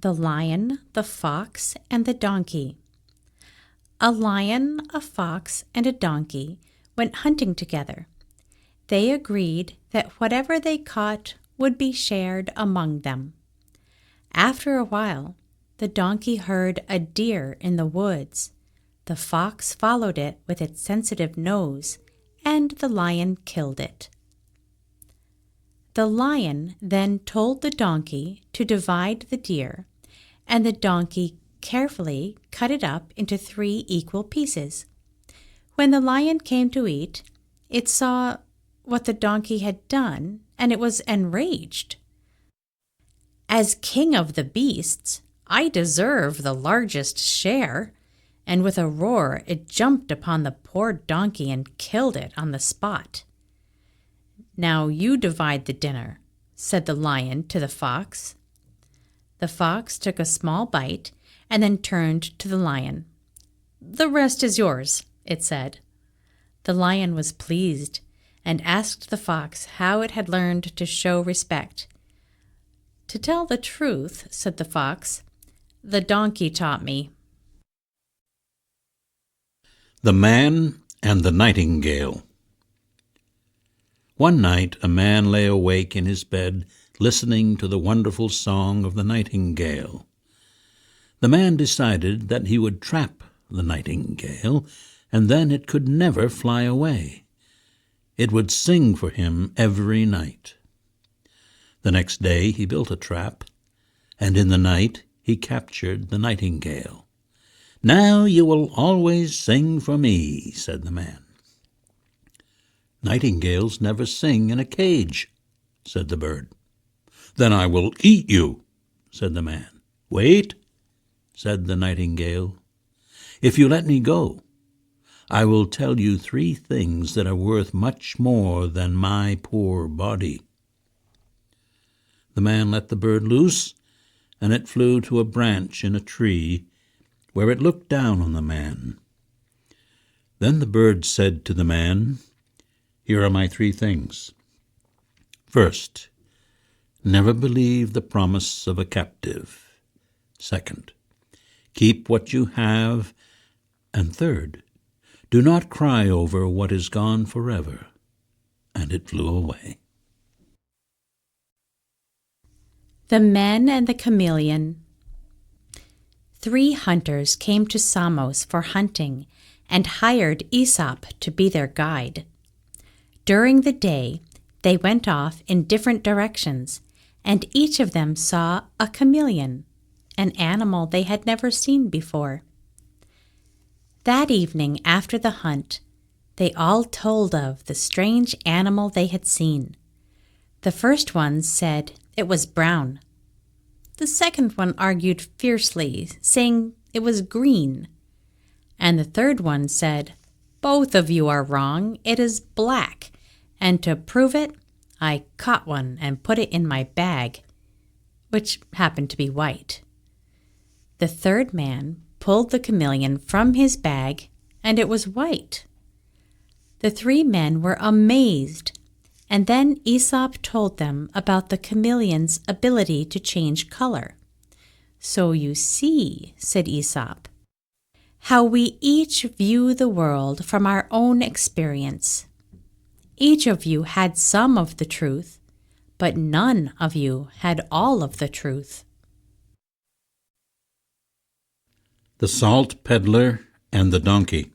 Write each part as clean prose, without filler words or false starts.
the lion, the fox, and the donkey. A lion, a fox, and a donkey went hunting together. They agreed that whatever they caught would be shared among them. After a while, the donkey heard a deer in the woods. The fox followed it with its sensitive nose, and the lion killed it. The lion then told the donkey to divide the deer, and the donkey carefully cut it up into 3 equal pieces. When the lion came to eat, it saw what the donkey had done, and it was enraged. "As king of the beasts, I deserve the largest share," and with a roar it jumped upon the poor donkey and killed it on the spot. "Now you divide the dinner," said the lion to the fox. The fox took a small bite and then turned to the lion. "The rest is yours," it said. The lion was pleased and asked the fox how it had learned to show respect. "To tell the truth," said the fox, "the donkey taught me." The Man and the Nightingale. One night a man lay awake in his bed, listening to the wonderful song of the nightingale. The man decided that he would trap the nightingale, and then it could never fly away. It would sing for him every night. The next day he built a trap, and in the night he captured the nightingale. "Now you will always sing for me," said the man. "Nightingales never sing in a cage," said the bird. "Then I will eat you," said the man. "Wait," said the nightingale. "If you let me go, I will tell you 3 things that are worth much more than my poor body." The man let the bird loose, and it flew to a branch in a tree, where it looked down on the man. Then the bird said to the man, "Here are my 3 things. First, never believe the promise of a captive. Second, keep what you have. And third, do not cry over what is gone forever." And it flew away. The Men and the Chameleon. 3 hunters came to Samos for hunting and hired Aesop to be their guide. During the day, they went off in different directions, and each of them saw a chameleon, an animal they had never seen before. That evening after the hunt, they all told of the strange animal they had seen. The first one said it was brown. The second one argued fiercely, saying it was green. And the third one said, "Both of you are wrong, it is black, and to prove it, I caught one and put it in my bag," which happened to be white. The third man pulled the chameleon from his bag, and it was white. The 3 men were amazed, and then Aesop told them about the chameleon's ability to change color. "So you see," said Aesop, "how we each view the world from our own experience. Each of you had some of the truth, but none of you had all of the truth." The Salt Peddler and the Donkey.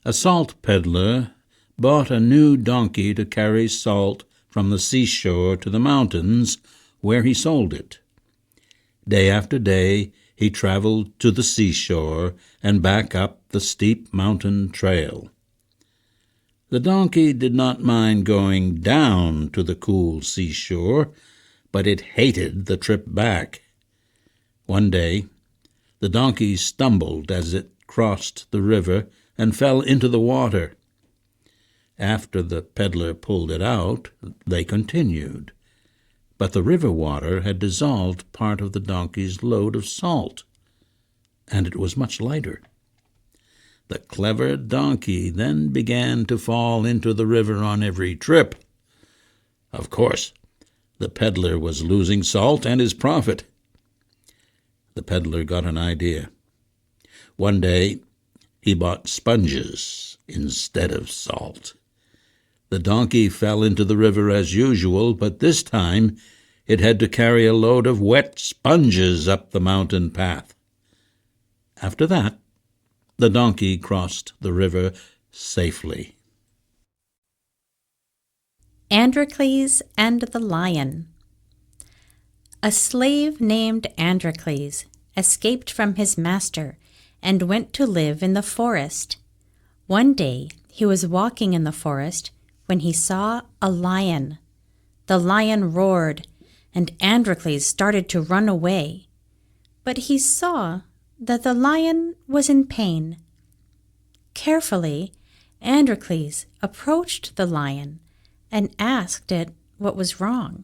A salt peddler bought a new donkey to carry salt from the seashore to the mountains, where he sold it. Day after day he traveled to the seashore and back up the steep mountain trail. The donkey did not mind going down to the cool seashore, but it hated the trip back. One day, the donkey stumbled as it crossed the river and fell into the water. After the peddler pulled it out, they continued, but the river water had dissolved part of the donkey's load of salt, and it was much lighter. The clever donkey then began to fall into the river on every trip. Of course, the peddler was losing salt and his profit. the peddler got an idea. One day, he bought sponges instead of salt. The donkey fell into the river as usual, but this time it had to carry a load of wet sponges up the mountain path. After that, the donkey crossed the river safely. Androcles and the Lion. A slave named Androcles escaped from his master and went to live in the forest. One day he was walking in the forest when he saw a lion. The lion roared, and Androcles started to run away. But he saw that the lion was in pain. Carefully, Androcles approached the lion and asked it what was wrong.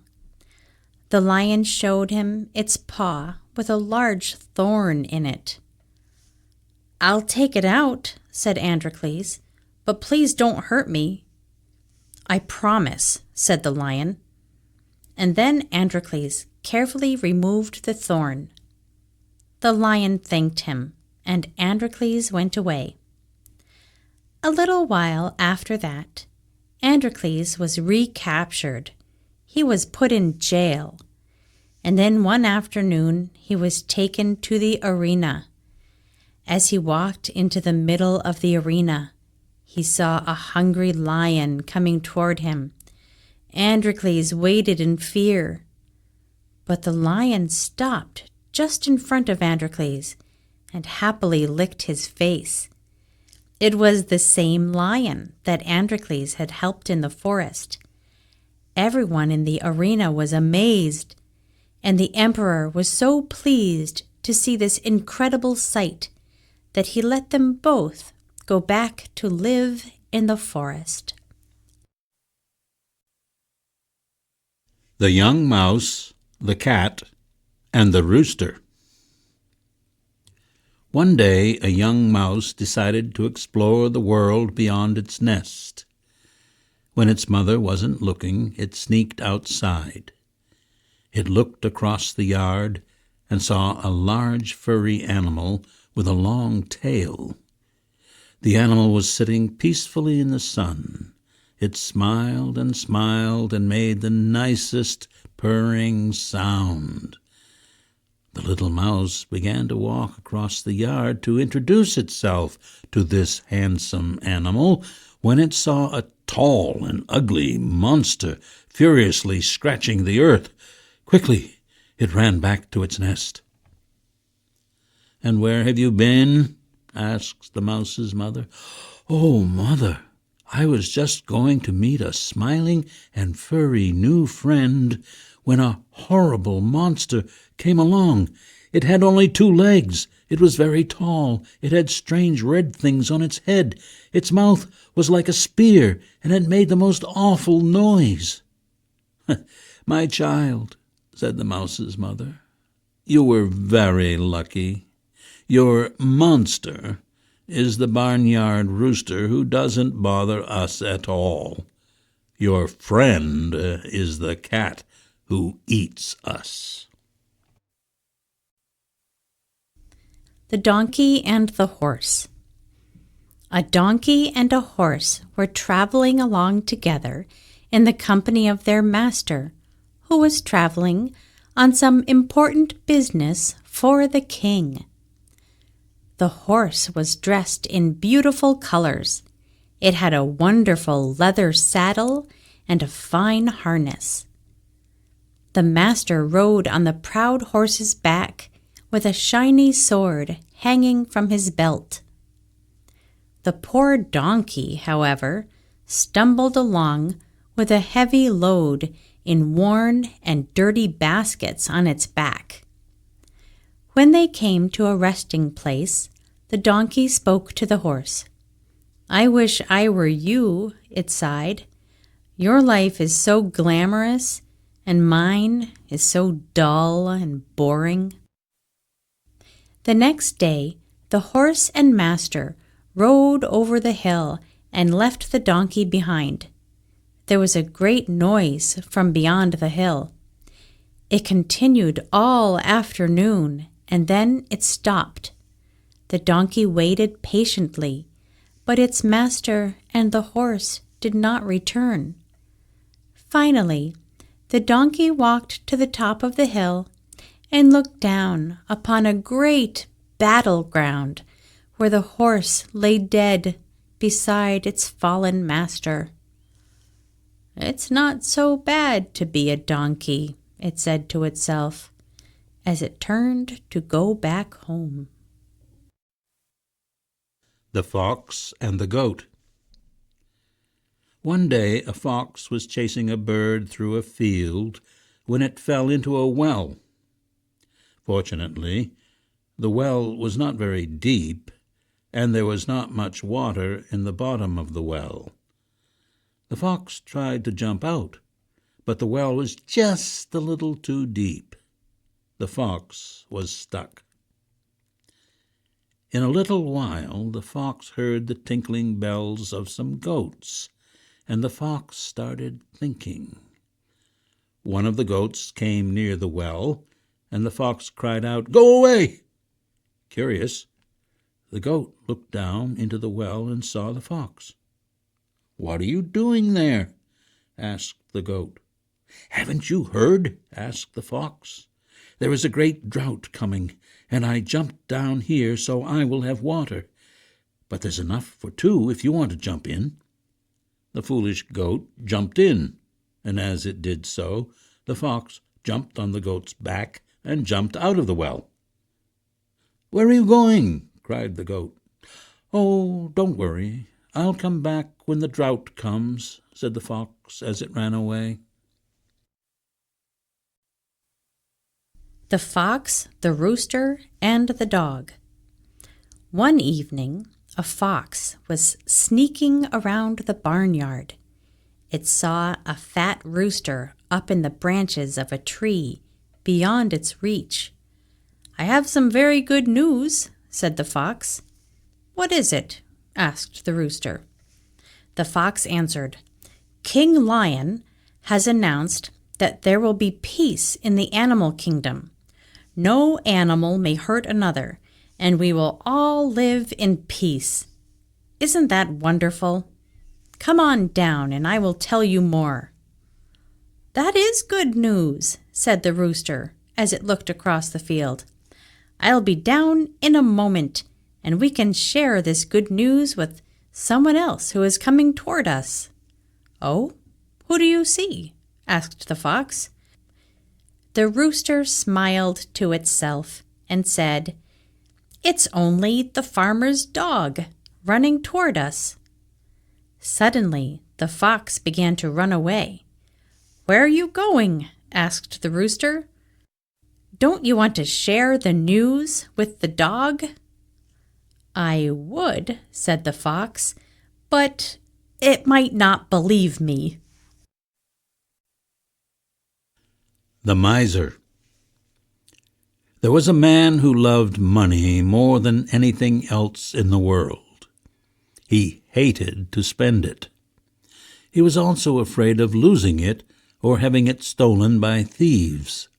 The lion showed him its paw with a large thorn in it. "I'll take it out," said Androcles, "but please don't hurt me." "I promise," said the lion. And then Androcles carefully removed the thorn. The lion thanked him, and Androcles went away. A little while after that, Androcles was recaptured. He was put in jail, and then one afternoon he was taken to the arena. As he walked into the middle of the arena, he saw a hungry lion coming toward him. Androcles waited in fear, but the lion stopped just in front of Androcles and happily licked his face. It was the same lion that Androcles had helped in the forest. Everyone in the arena was amazed, and the emperor was so pleased to see this incredible sight that he let them both go back to live in the forest. The Young Mouse, the Cat, and the Rooster. One day a young mouse decided to explore the world beyond its nest. When its mother wasn't looking, it sneaked outside. It looked across the yard and saw a large furry animal with a long tail. The animal was sitting peacefully in the sun. It smiled and made the nicest purring sound. The little mouse began to walk across the yard to introduce itself to this handsome animal when it saw a tall and ugly monster furiously scratching the earth. Quickly, it ran back to its nest. "And where have you been?" asked the mouse's mother. "Oh, mother, I was just going to meet a smiling and furry new friend when a horrible monster came along. It had only 2 legs. It was very tall. It had strange red things on its head. Its mouth was like a spear, and it made the most awful noise." "My child," said the mouse's mother, "you were very lucky. Your monster is the barnyard rooster who doesn't bother us at all. Your friend is the cat who eats us." The Donkey and the Horse. A donkey and a horse were traveling along together in the company of their master, who was traveling on some important business for the king. The horse was dressed in beautiful colors. It had a wonderful leather saddle and a fine harness. The master rode on the proud horse's back with a shiny sword hanging from his belt. The poor donkey, however, stumbled along with a heavy load in worn and dirty baskets on its back. When they came to a resting place, the donkey spoke to the horse. "I wish I were you," it sighed. "Your life is so glamorous, and mine is so dull and boring." The next day, the horse and master rode over the hill and left the donkey behind. There was a great noise from beyond the hill. It continued all afternoon, and then it stopped. The donkey waited patiently, but its master and the horse did not return. Finally, the donkey walked to the top of the hill and looked down upon a great battleground where the horse lay dead beside its fallen master. "It's not so bad to be a donkey," it said to itself, as it turned to go back home. The Fox and the Goat. One day a fox was chasing a bird through a field when it fell into a well. Fortunately, the well was not very deep, and there was not much water in the bottom of the well. The fox tried to jump out, but the well was just a little too deep. The fox was stuck. In a little while the fox heard the tinkling bells of some goats, and the fox started thinking. One of the goats came near the well, and the fox cried out, "Go away!" Curious, the goat looked down into the well and saw the fox. "What are you doing there?" asked the goat. "Haven't you heard?" asked the fox. "There is a great drought coming, and I jumped down here so I will have water. But there's enough for two if you want to jump in." The foolish goat jumped in, and as it did so, the fox jumped on the goat's back and jumped out of the well. "Where are you going?" cried the goat. "Oh, don't worry. I'll come back when the drought comes," said the fox as it ran away. The Fox, the Rooster, and the Dog. One evening, a fox was sneaking around the barnyard. It saw a fat rooster up in the branches of a tree beyond its reach. "I have some very good news," said the fox. "What is it?" asked the rooster. The fox answered, "King Lion has announced that there will be peace in the animal kingdom. No animal may hurt another, and we will all live in peace. Isn't that wonderful? Come on down, and I will tell you more." "That is good news," said the rooster as it looked across the field. "I'll be down in a moment, and we can share this good news with someone else who is coming toward us." "Oh, who do you see?" asked the fox. The rooster smiled to itself and said, "It's only the farmer's dog running toward us." Suddenly, the fox began to run away. "Where are you going?" asked the rooster. "Don't you want to share the news with the dog?" "I would," said the fox, "but it might not believe me." The Miser. There was a man who loved money more than anything else in the world. He hated to spend it. He was also afraid of losing it or having it stolen by thieves.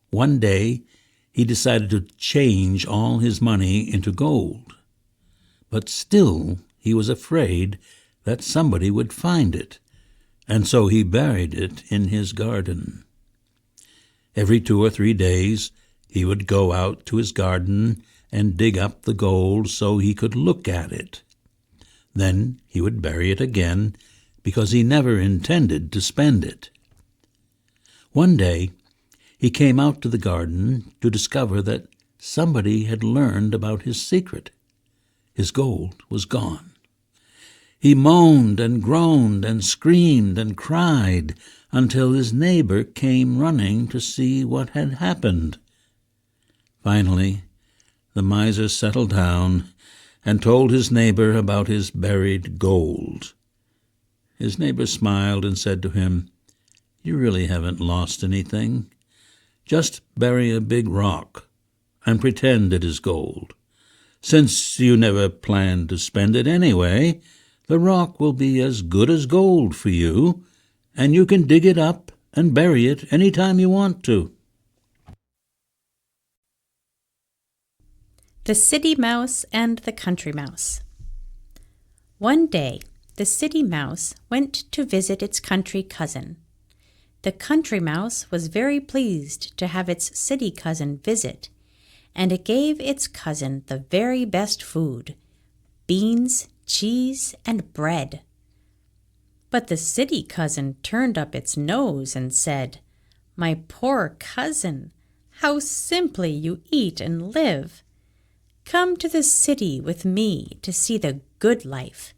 One day, he decided to change all his money into gold. But still, he was afraid that somebody would find it, and so he buried it in his garden. Every 2 or 3 days, he would go out to his garden and dig up the gold so he could look at it. Then he would bury it again, because he never intended to spend it. One day, he came out to the garden to discover that somebody had learned about his secret. His gold was gone. He moaned and groaned and screamed and cried until his neighbor came running to see what had happened. Finally, the miser settled down and told his neighbor about his buried gold. His neighbor smiled and said to him, "You really haven't lost anything. Just bury a big rock and pretend it is gold. Since you never planned to spend it anyway, the rock will be as good as gold for you, and you can dig it up and bury it any time you want to." The City Mouse and the Country Mouse. One day, the City Mouse went to visit its country cousin. The Country Mouse was very pleased to have its city cousin visit, and it gave its cousin the very best food: beans, cheese, and bread. But the city cousin turned up its nose and said, "My poor cousin, how simply you eat and live! Come to the city with me to see the good life."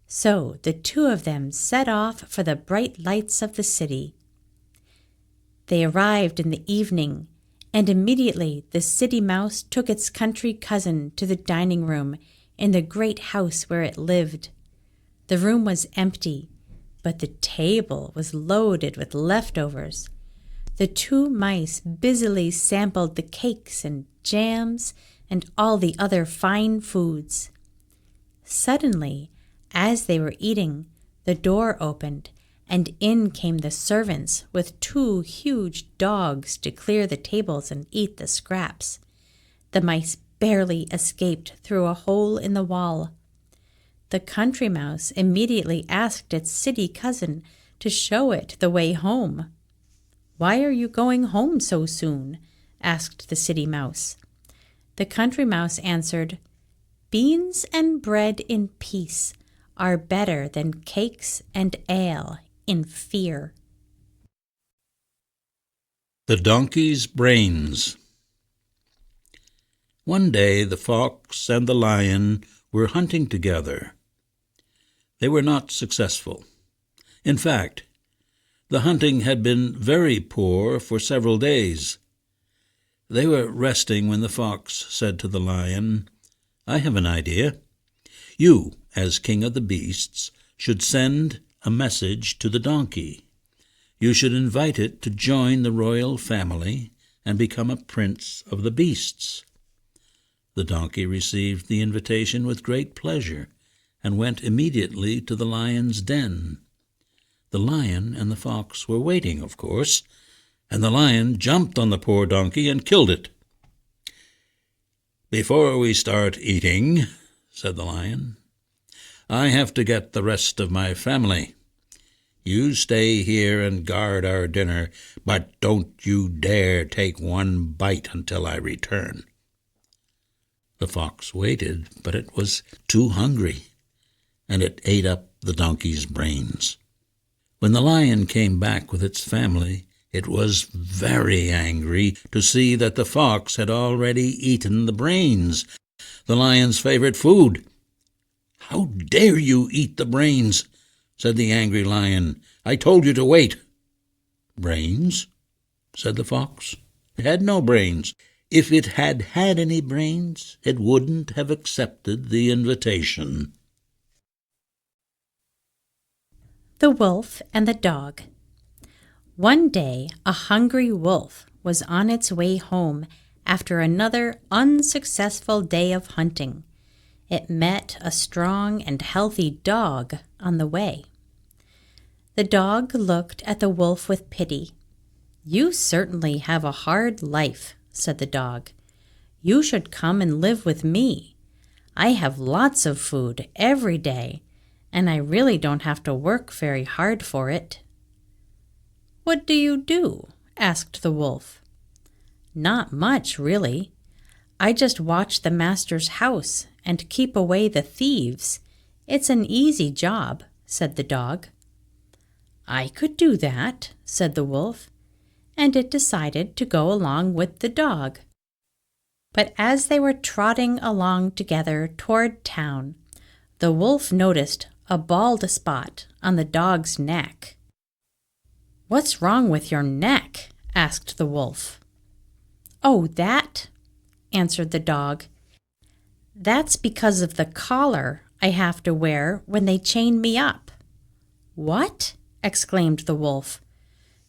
So the two of them set off for the bright lights of the city. They arrived in the evening, and immediately the City Mouse took its country cousin to the dining room in the great house where it lived. The room was empty, but the table was loaded with leftovers. The two mice busily sampled the cakes and jams and all the other fine foods. Suddenly, as they were eating, the door opened, and in came the servants with two huge dogs to clear the tables and eat the scraps. The mice barely escaped through a hole in the wall. The Country Mouse immediately asked its city cousin to show it the way home. "Why are you going home so soon?" asked the City Mouse. The Country Mouse answered, "Beans and bread in peace are better than cakes and ale in fear." The Donkey's Brains. One day the fox and the lion were hunting together. They were not successful. In fact, the hunting had been very poor for several days. They were resting when the fox said to the lion, "I have an idea. You, as king of the beasts, should send a message to the donkey. You should invite it to join the royal family and become a prince of the beasts." The donkey received the invitation with great pleasure and went immediately to the lion's den. The lion and the fox were waiting, of course, and the lion jumped on the poor donkey and killed it. "Before we start eating," said the lion, "I have to get the rest of my family. You stay here and guard our dinner, but don't you dare take one bite until I return." The fox waited, but it was too hungry, and it ate up the donkey's brains. When the lion came back with its family, it was very angry to see that the fox had already eaten the brains, the lion's favorite food. "How dare you eat the brains?" said the angry lion. "I told you to wait." "Brains?" said the fox. "It had no brains. If it had had any brains, it wouldn't have accepted the invitation." The Wolf and the Dog. One day, a hungry wolf was on its way home after another unsuccessful day of hunting. It met a strong and healthy dog on the way. The dog looked at the wolf with pity. "You certainly have a hard life," said the dog. "You should come and live with me. I have lots of food every day, and I really don't have to work very hard for it." "What do you do?" asked the wolf. "Not much, really. I just watch the master's house and keep away the thieves. It's an easy job," said the dog. "I could do that," said the wolf, and it decided to go along with the dog. But as they were trotting along together toward town, the wolf noticed a bald spot on the dog's neck. "What's wrong with your neck?" asked the wolf. "Oh, that?" answered the dog. "That's because of the collar I have to wear when they chain me up." "What?" exclaimed the wolf.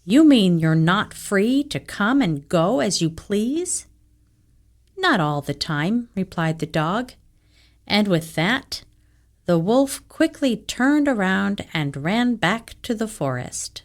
"You mean you're not free to come and go as you please?" "Not all the time," replied the dog. And with that, the wolf quickly turned around and ran back to the forest.